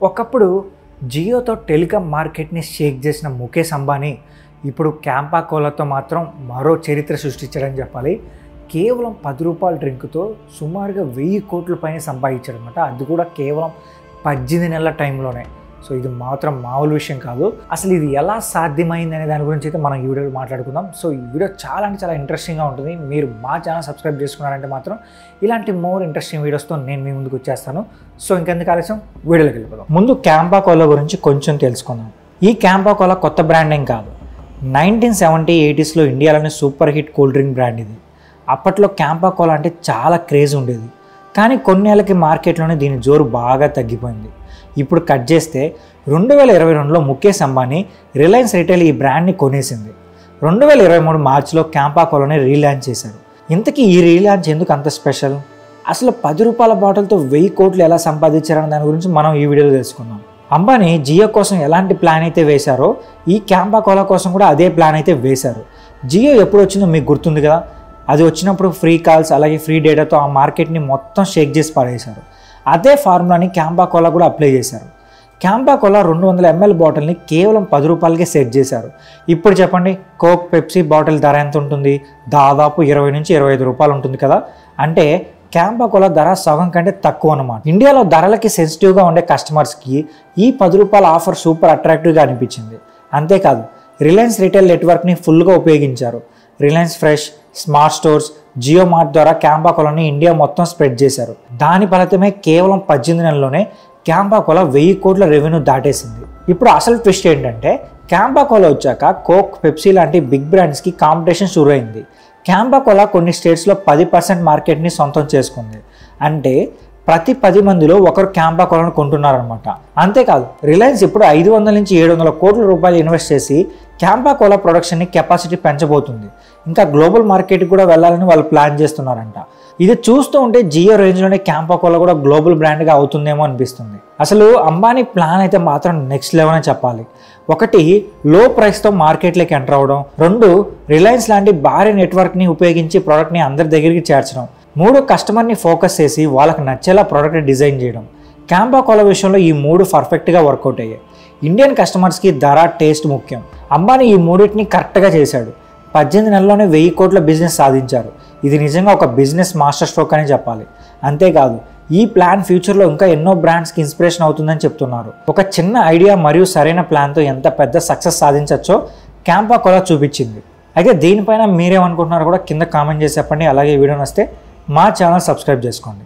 ఒకప్పుడు జియోతో టెలికాం మార్కెట్ని షేక్ చేసిన ముఖేష్ అంబానీ ఇప్పుడు క్యాంపా కోలాతో మాత్రం మరో చరిత్ర సృష్టించాడని చెప్పాలి. కేవలం 10 రూపాయల డ్రింక్తో సుమారుగా 1000 కోట్ల పైన సంపాదించాడనమాట. అది కూడా కేవలం 18 నెలల టైంలోనే. సో ఇది మాత్రం మామూలు విషయం కాదు. అసలు ఇది ఎలా సాధ్యమైంది అనే దాని గురించి అయితే మనం ఈ వీడియోలో మాట్లాడుకుందాం. సో ఈ వీడియో చాలా అంటే చాలా ఇంట్రెస్టింగ్గా ఉంటుంది. మీరు మా ఛానల్ సబ్స్క్రైబ్ చేసుకున్నారంటే మాత్రం ఇలాంటి మోర్ ఇంట్రెస్టింగ్ వీడియోస్తో నేను మీ ముందుకు వచ్చేస్తాను. సో ఇంకెందుకు ఆలస్యం వీడియోలోకి వెళ్ళిపోదాం. ముందు క్యాంపా కోలా గురించి కొంచెం తెలుసుకుందాం. ఈ క్యాంపా కోలా కొత్త బ్రాండ్ ఏం కాదు. 1970, 80sలో ఇండియాలోనే super hit cool drink brand ఇది. అప్పట్లో క్యాంపా కోలా అంటే చాలా క్రేజ్ ఉండేది. కానీ కొన్నేళ్ళకి మార్కెట్లోనే దీని జోరు బాగా తగ్గిపోయింది. ఇప్పుడు కట్ చేస్తే 2022లో ముఖేష్ అంబానీ రిలయన్స్ రిటైల్ ఈ బ్రాండ్ని కొనేసింది. 2023 మార్చిలో క్యాంపా కోలాని రీలాంచ్ చేశారు. ఇంతకీ ఈ రీలాంచ్ ఎందుకు అంత స్పెషల్? అసలు 10 రూపాయల బాటిల్తో 1000 కోట్లు ఎలా సంపాదించారనే దాని గురించి మనం ఈ వీడియోలో తెలుసుకుందాం. అంబానీ జియో కోసం ఎలాంటి ప్లాన్ అయితే వేశారో ఈ క్యాంపా కోలా కోసం కూడా అదే ప్లాన్ అయితే వేశారు. జియో ఎప్పుడు వచ్చిందో మీకు గుర్తుంది కదా. అది వచ్చినప్పుడు ఫ్రీ కాల్స్ అలాగే ఫ్రీ డేటాతో ఆ మార్కెట్ని మొత్తం షేక్ చేసి పడేశారు. అదే ఫార్ములాని క్యాంపా కోలా కూడా అప్లై చేశారు. క్యాంపా కోలా 200 ml బాటిల్ని కేవలం 10 రూపాయలకే సెట్ చేశారు. ఇప్పుడు చెప్పండి, కోక్, పెప్సీ బాటిల్ ధర ఎంత ఉంటుంది? దాదాపు 20 నుంచి 25 రూపాయలు ఉంటుంది కదా. అంటే క్యాంపా కోలా ధర సగం కంటే తక్కువ అన్నమాట. ఇండియాలో ధరలకి సెన్సిటివ్గా ఉండే కస్టమర్స్కి ఈ 10 రూపాయల ఆఫర్ సూపర్ అట్రాక్టివ్గా అనిపించింది. అంతేకాదు రిలయన్స్ రిటైల్ నెట్వర్క్ని ఫుల్గా ఉపయోగించారు. Reliance Fresh, smart stores, Jio Mart ద్వారా క్యాంపా కోలాని ఇండియా మొత్తం స్ప్రెడ్ చేశారు. దాని ఫలితమే కేవలం 18 నెలల్లోనే క్యాంపా కోలా 1000 కోట్ల రెవెన్యూ దాటేసింది. ఇప్పుడు అసలు ట్విస్ట్ ఏంటంటే క్యాంపా కోలా వచ్చాక కోక్, పెప్సీ లాంటి బిగ్ బ్రాండ్స్కి కాంపిటీషన్ షురు అయింది. క్యాంపా కోలా కొన్ని స్టేట్స్లో 10% మార్కెట్ని సొంతం చేసుకుంది. అంటే ప్రతి 10 మందిలో ఒకరు క్యాంపా కోలాను కొంటున్నారనమాట. అంతేకాదు రిలయన్స్ ఇప్పుడు 500 నుంచి 700 కోట్ల రూపాయలు ఇన్వెస్ట్ చేసి క్యాంపా కోలా ప్రొడక్షన్ని కెపాసిటీ పెంచబోతుంది. ఇంకా గ్లోబల్ మార్కెట్కి కూడా వెళ్ళాలని వాళ్ళు ప్లాన్ చేస్తున్నారంట. ఇది చూస్తూ ఉంటే జియో రేంజ్లోనే క్యాంపా కోలా కూడా గ్లోబల్ బ్రాండ్గా అవుతుందేమో అనిపిస్తుంది. అసలు అంబానీ ప్లాన్ అయితే మాత్రం నెక్స్ట్ లెవెల్ అని చెప్పాలి. ఒకటి, లో ప్రైస్తో మార్కెట్లోకి ఎంటర్ అవ్వడం. 2, రిలయన్స్ లాంటి భారీ నెట్వర్క్ని ఉపయోగించి ప్రోడక్ట్ని అందరి దగ్గరికి చేర్చడం. 3, కస్టమర్ని ఫోకస్ చేసి వాళ్ళకి నచ్చేలా ప్రోడక్ట్ డిజైన్ చేయడం. క్యాంపా కోలా విషయంలో ఈ 3 పర్ఫెక్ట్గా వర్కౌట్ అయ్యాయి. ఇండియన్ కస్టమర్స్కి ధర, టేస్ట్ ముఖ్యం. అంబానీ ఈ 3టిని కరెక్ట్గా చేశాడు. 18 నెలల్లోనే 1000 కోట్ల బిజినెస్ సాధించారు. ఇది నిజంగా ఒక బిజినెస్ మాస్టర్ స్ట్రోక్ అని చెప్పాలి. అంతేకాదు ఈ ప్లాన్ ఫ్యూచర్లో ఇంకా ఎన్నో బ్రాండ్స్కి ఇన్స్పిరేషన్ అవుతుందని చెప్తున్నారు. ఒక చిన్న ఐడియా మరియు సరైన ప్లాన్తో ఎంత పెద్ద సక్సెస్ సాధించవచ్చో క్యాంపా కోలా చూపించింది. అయితే దీనిపైన మీరేమనుకుంటున్నారో కూడా కింద కామెంట్ చేసి చెప్పండి. అలాగే వీడియో నచ్చితే మా ఛానల్ సబ్స్క్రైబ్ చేసుకోండి.